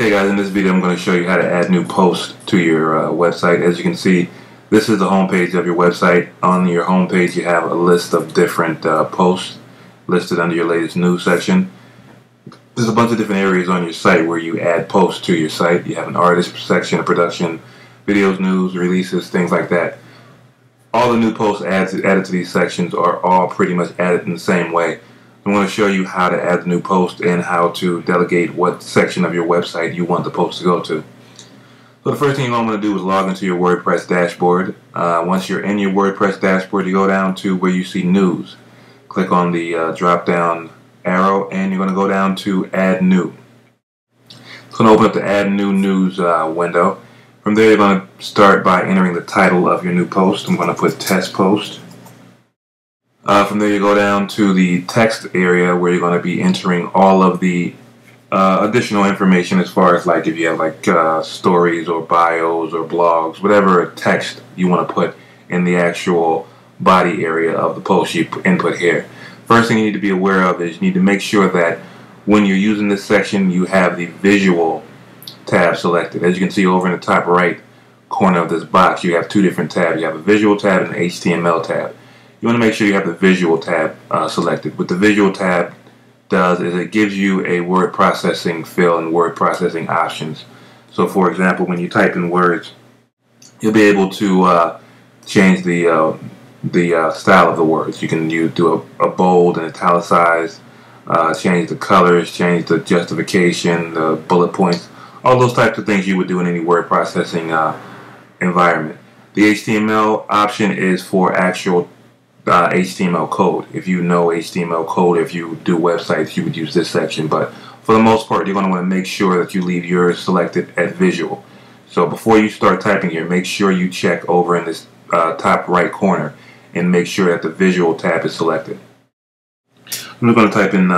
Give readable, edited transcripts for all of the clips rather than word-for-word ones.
Okay guys, in this video I'm going to show you how to add new posts to your website. As you can see, this is the home page of your website. On your home page you have a list of different posts listed under your latest news section. There's a bunch of different areas on your site where you add posts to your site. You have an artist section, a production, videos, news, releases, things like that. All the new posts added to these sections are all pretty much added in the same way. I'm going to show you how to add the new post and how to delegate what section of your website you want the post to go to. So the first thing you're going to want to do is log into your WordPress dashboard. Once you're in your WordPress dashboard, you go down to where you see news. Click on the drop down arrow and you're going to go down to add new. It's going to open up the add new news window. From there you're going to start by entering the title of your new post. I'm going to put test post. From there you go down to the text area where you're going to be entering all of the additional information as far as like if you have like stories or bios or blogs, whatever text you want to put in the actual body area of the post you input here. First thing you need to be aware of is you need to make sure that when you're using this section you have the visual tab selected. As you can see over in the top right corner of this box you have two different tabs. You have a visual tab and an HTML tab. You want to make sure you have the visual tab selected. What the visual tab does is it gives you a word processing fill and word processing options. So for example, when you type in words, you'll be able to change the style of the words. You can do a bold and italicized, change the colors, change the justification, the bullet points, all those types of things you would do in any word processing environment. The HTML option is for actual HTML code. If you know HTML code, if you do websites, you would use this section, but for the most part you're going to want to make sure that you leave yours selected at visual. So before you start typing here, make sure you check over in this top right corner and make sure that the visual tab is selected. I'm going to type in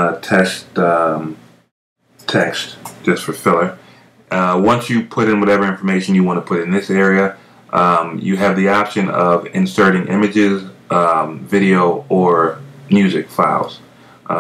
text just for filler. Once you put in whatever information you want to put in this area, you have the option of inserting images, video or music files.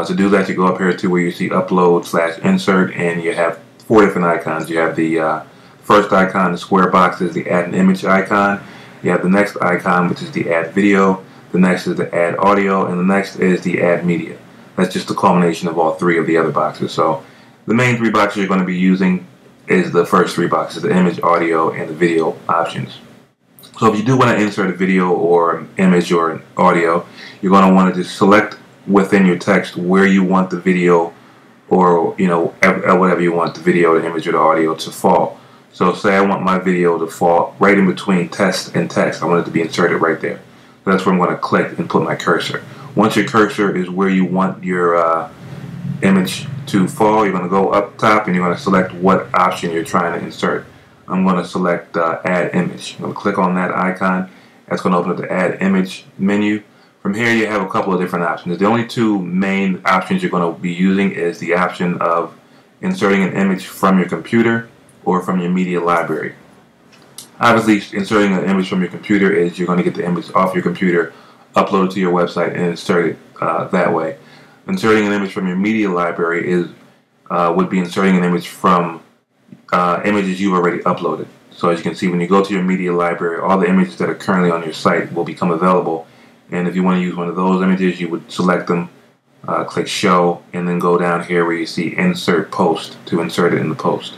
To do that you go up here to where you see upload/insert and you have four different icons. You have the first icon, the square box, is the add an image icon. You have the next icon, which is the add video. The next is the add audio, and the next is the add media. That's just the culmination of all three of the other boxes. So the main three boxes you're going to be using is the first three boxes, the image, audio, and the video options. So if you do want to insert a video or an image or an audio, you're going to want to just select within your text where you want the video or whatever you want the video, the image, or the audio to fall. So say I want my video to fall right in between test and text. I want it to be inserted right there. So that's where I'm going to click and put my cursor. Once your cursor is where you want your image to fall, you're going to go up top and you're going to select what option you're trying to insert. I'm going to select add image. I'm going to click on that icon. That's going to open up the add image menu. From here you have a couple of different options. The only two main options you're going to be using is the option of inserting an image from your computer or from your media library. Obviously inserting an image from your computer is you're going to get the image off your computer, upload it to your website and insert it that way. Inserting an image from your media library would be inserting an image from images you've already uploaded. So as you can see, when you go to your media library, all the images that are currently on your site will become available, and if you want to use one of those images you would select them, click show, and then go down here where you see insert post to insert it in the post.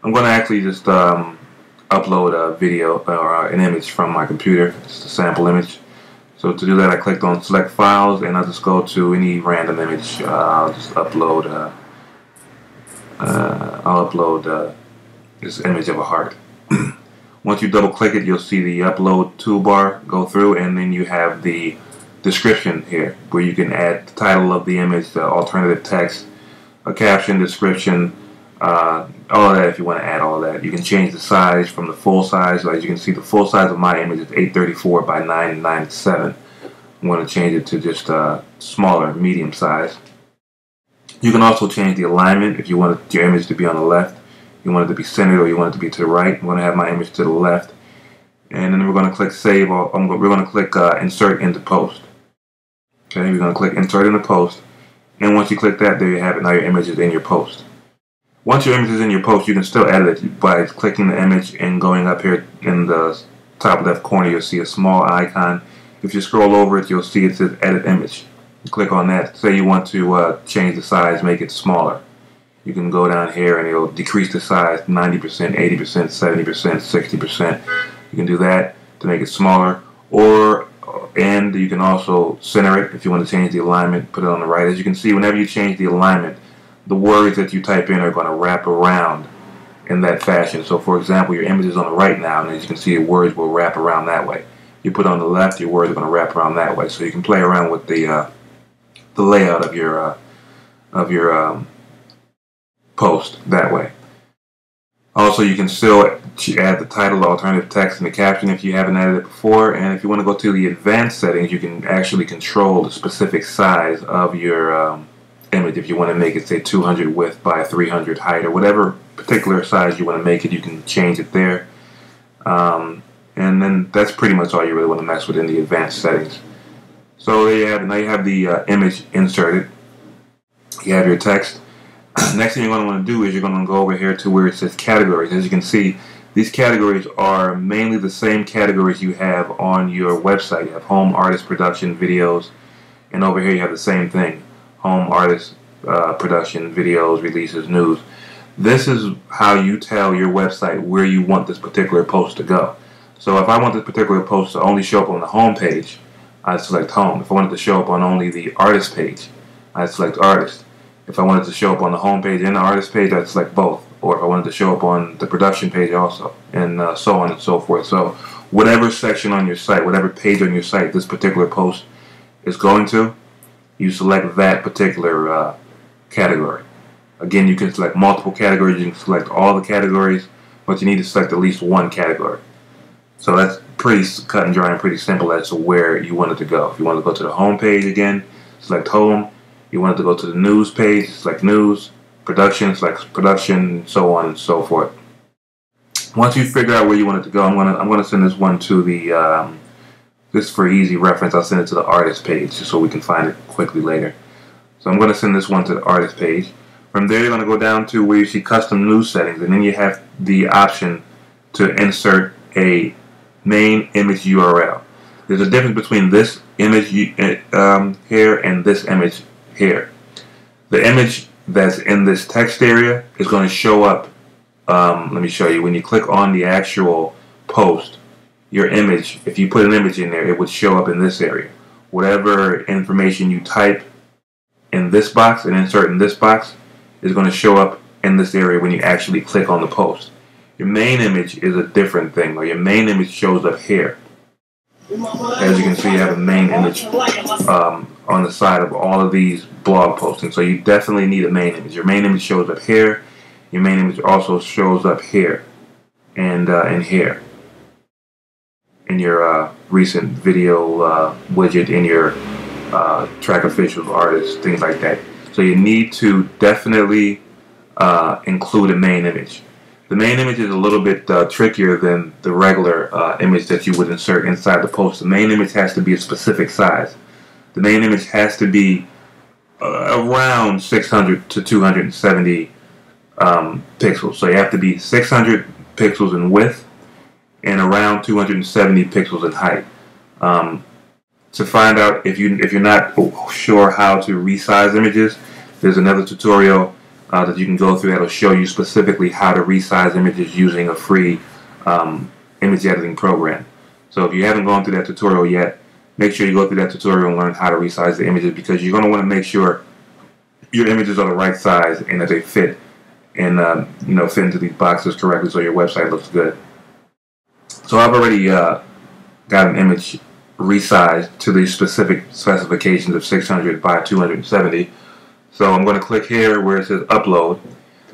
I'm going to actually just upload a video or an image from my computer, just a sample image. So to do that I clicked on select files and I'll just go to any random image. I'll just upload this image of a heart. Once you double click it, you'll see the upload toolbar go through, and then you have the description here where you can add the title of the image, the alternative text, a caption, description, all of that if you want to add all of that. You can change the size from the full size. So as you can see, the full size of my image is 834 by 997. I'm going to change it to just a smaller, medium size. You can also change the alignment if you want your image to be on the left, you want it to be centered, or you want it to be to the right. I'm going to have my image to the left. And then we're going to click save. We're going to click insert into post. Okay, we're going to click insert into post. And once you click that, there you have it. Now your image is in your post. Once your image is in your post, you can still edit it by clicking the image and going up here in the top left corner. You'll see a small icon. If you scroll over it, you'll see it says Edit Image. You click on that. Say you want to change the size, make it smaller. You can go down here and it'll decrease the size 90%, 80%, 70%, 60%. You can do that to make it smaller, and you can also center it if you want to change the alignment, put it on the right. As you can see, whenever you change the alignment, the words that you type in are going to wrap around in that fashion. So for example, your image is on the right now, and as you can see, the words will wrap around that way. You put it on the left, your words are going to wrap around that way. So you can play around with the layout of your post that way. Also, you can still add the title, alternative text, and the caption if you haven't added it before. And if you want to go to the advanced settings, you can actually control the specific size of your image. If you want to make it, say, 200 width by 300 height, or whatever particular size you want to make it, you can change it there. And then that's pretty much all you really want to mess with in the advanced settings. So there you have it. Now you have the image inserted. You have your text. Next thing you're going to want to do is you're going to go over here to where it says categories. As you can see, these categories are mainly the same categories you have on your website. You have home, artist, production, videos, and over here you have the same thing. Home, artist, production, videos, releases, news. This is how you tell your website where you want this particular post to go. So if I want this particular post to only show up on the home page, I'd select home. If I wanted to show up on only the artist page, I'd select artist. If I wanted to show up on the home page and the artist page, I'd select both. Or if I wanted to show up on the production page also, and so on and so forth. So whatever section on your site, whatever page on your site this particular post is going to, you select that particular category. Again, you can select multiple categories. You can select all the categories, but you need to select at least one category. So that's pretty cut and dry and pretty simple as to where you want it to go. If you want to go to the home page again, select home. You want it to go to the news page, select news. Production, select production, so on and so forth. Once you figure out where you want it to go, I'm gonna send this one to the just for easy reference, I'll send it to the artist page just so we can find it quickly later. So I'm gonna send this one to the artist page. From there, you're gonna go down to where you see custom news settings, and then you have the option to insert a main image URL. There's a difference between this image here and this image here. The image that's in this text area is going to show up. Let me show you. When you click on the actual post, your image, if you put an image in there, it would show up in this area. Whatever information you type in this box and insert in this box is going to show up in this area when you actually click on the post. Your main image is a different thing, or your main image shows up here. As you can see, you have a main image on the side of all of these blog postings. So you definitely need a main image. Your main image shows up here. Your main image also shows up here and here in your recent video widget, in your track officials, artists, things like that. So you need to definitely include a main image. The main image is a little bit trickier than the regular image that you would insert inside the post. The main image has to be a specific size. The main image has to be around 600 to 270 pixels. So you have to be 600 pixels in width and around 270 pixels in height. To find out if you're not sure how to resize images, there's another tutorial that you can go through that will show you specifically how to resize images using a free image editing program. So if you haven't gone through that tutorial yet, make sure you go through that tutorial and learn how to resize the images, because you're going to want to make sure your images are the right size and that they fit and fit into these boxes correctly so your website looks good. So I've already got an image resized to the specific specifications of 600 by 270. So I'm going to click here where it says upload.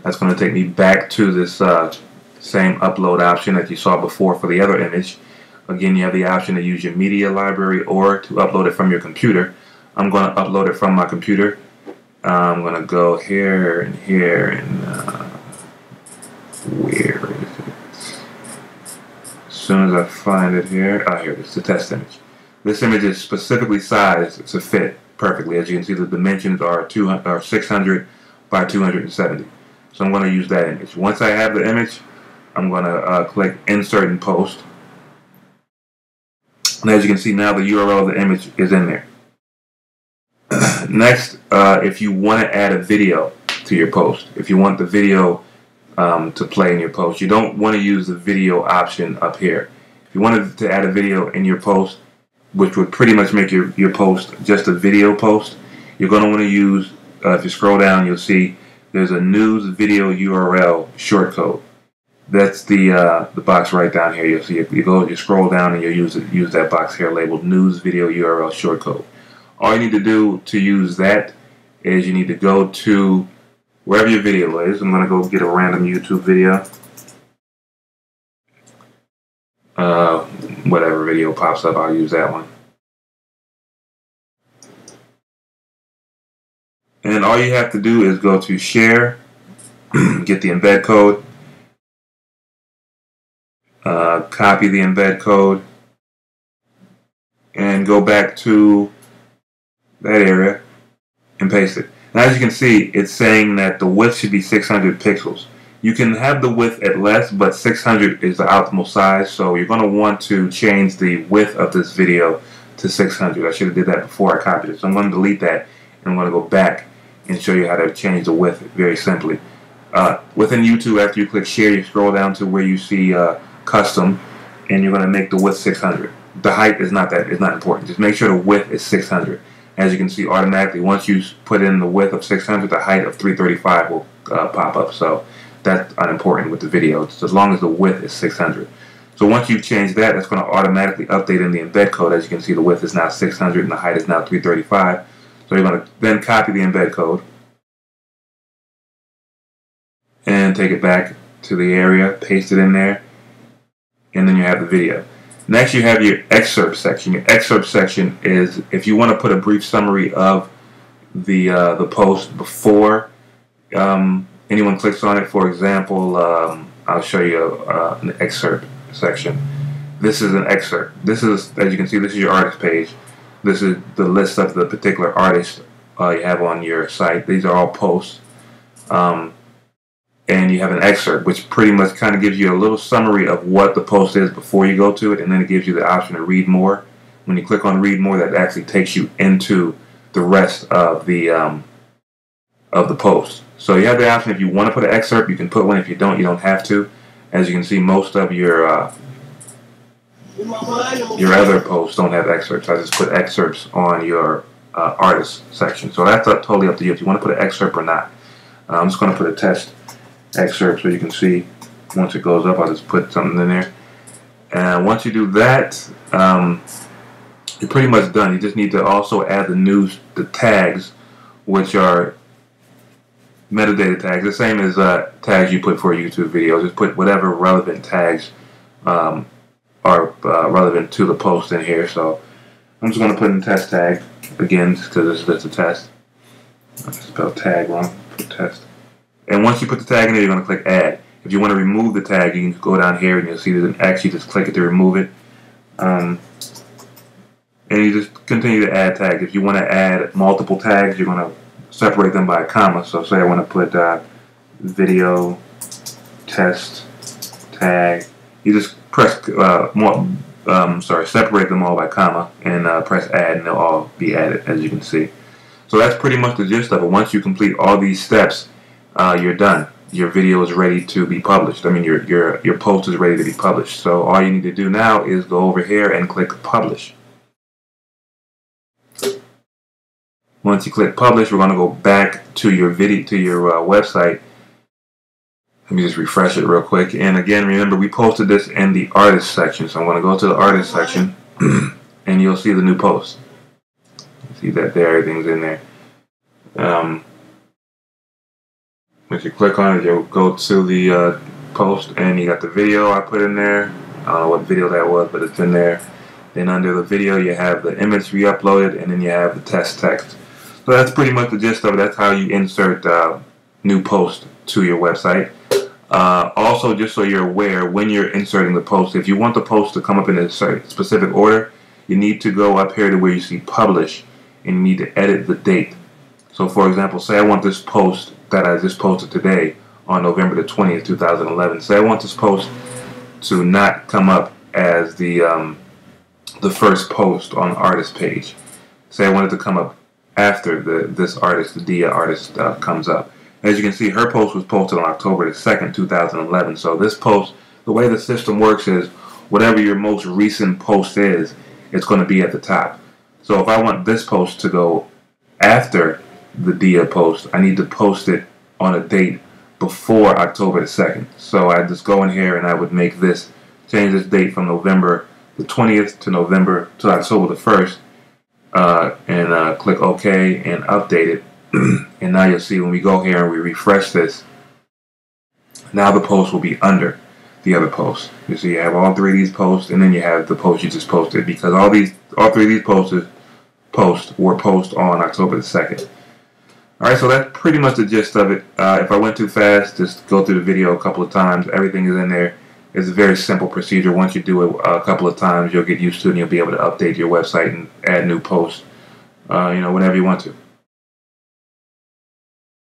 That's going to take me back to this same upload option that you saw before for the other image. Again, you have the option to use your media library or to upload it from your computer. I'm going to upload it from my computer. I'm going to go here and here and where is it? As soon as I find it here, here it is, the test image. This image is specifically sized to fit perfectly. As you can see, the dimensions are 600 by 270. So I'm going to use that image. Once I have the image, I'm going to click Insert and Post. And as you can see now, the URL of the image is in there. Next, if you want to add a video to your post, if you want the video to play in your post, you don't want to use the video option up here. If you wanted to add a video in your post, which would pretty much make your post just a video post, you're going to want to use, if you scroll down, you'll see there's a news video URL shortcode. That's the box right down here. You'll see you scroll down and you'll use that box here labeled news video URL shortcode. All you need to do to use that is you need to go to wherever your video is. I'm going to go get a random YouTube video. Whatever video pops up, I'll use that one. And all you have to do is go to share, get the embed code, copy the embed code, and go back to that area and paste it. Now, as you can see, it's saying that the width should be 600 pixels. You can have the width at less, but 600 is the optimal size, so you're going to want to change the width of this video to 600. I should have did that before I copied it. So I'm going to delete that, and I'm going to go back and show you how to change the width very simply. Within YouTube, after you click share, you scroll down to where you see custom, and you're going to make the width 600. The height is not important. Just make sure the width is 600. As you can see, automatically, once you put in the width of 600, the height of 335 will pop up. So that's unimportant with the video. It's as long as the width is 600. So once you've changed that, that's going to automatically update in the embed code. As you can see, the width is now 600 and the height is now 335. So you're going to then copy the embed code and take it back to the area, paste it in there, and then you have the video. Next, you have your excerpt section. Your excerpt section is if you want to put a brief summary of the post before anyone clicks on it. For example, I'll show you an excerpt section. This is an excerpt. This is, as you can see, this is your artist page. This is the list of the particular artist you have on your site. These are all posts. And you have an excerpt, which pretty much kind of gives you a little summary of what the post is before you go to it, and then it gives you the option to read more. When you click on read more, that actually takes you into the rest of the post. So you have the option, if you want to put an excerpt, you can put one. If you don't have to. As you can see, most of your other posts don't have excerpts. I just put excerpts on your artist section. So that's totally up to you if you want to put an excerpt or not. I'm just going to put a test excerpt so you can see. Once it goes up, I'll just put something in there. And once you do that, you're pretty much done. You just need to also add the tags, which are metadata tags, the same as tags you put for a YouTube video. Just put whatever relevant tags are relevant to the post in here. So I'm just going to put in test tag again, because this is a test. I spelled tag wrong. Put test. And once you put the tag in there, you're going to click add. If you want to remove the tag, you can go down here and you'll see there's an X. You just click it to remove it. And you just continue to add tags. If you want to add multiple tags, you're going to separate them by a comma. So say I want to put video test tag. You just press separate them all by comma and press add, and they'll all be added, as you can see. So that's pretty much the gist of it. Once you complete all these steps, you're done. Your video is ready to be published. I mean, your post is ready to be published. So all you need to do now is go over here and click publish. Once you click publish, we're going to go back to your website. Let me just refresh it real quick. And again, remember, we posted this in the artist section. So I'm going to go to the artist section and you'll see the new post. See that there, everything's in there. Once you click on it, you'll go to the post, and you got the video I put in there. I don't know what video that was, but it's in there. Then under the video, you have the image we uploaded, and then you have the test text. So that's pretty much the gist of it. That's how you insert new posts to your website. Also, just so you're aware, when you're inserting the post, if you want the post to come up in a specific order, you need to go up here to where you see publish, and you need to edit the date. So for example, say I want this post that I just posted today on November the 20th, 2011. Say I want this post to not come up as the first post on the artist page. Say I want it to come up after this artist, the Dia artist, comes up. As you can see, her post was posted on October the 2nd, 2011. So this post, the way the system works is, whatever your most recent post is, it's going to be at the top. So if I want this post to go after the Dia post, I need to post it on a date before October the 2nd. So I just go in here and I would make this, change this date from November the 20th to October the 1st, and click OK and update it. And now you'll see when we go here and we refresh this, now the post will be under the other post. You see, you have all three of these posts, and then you have the post you just posted, because all three of these posts were posted on October the 2nd. Alright, so that's pretty much the gist of it. If I went too fast, just go through the video a couple of times. Everything is in there. It's a very simple procedure. Once you do it a couple of times, you'll get used to it, and you'll be able to update your website and add new posts, whenever you want to.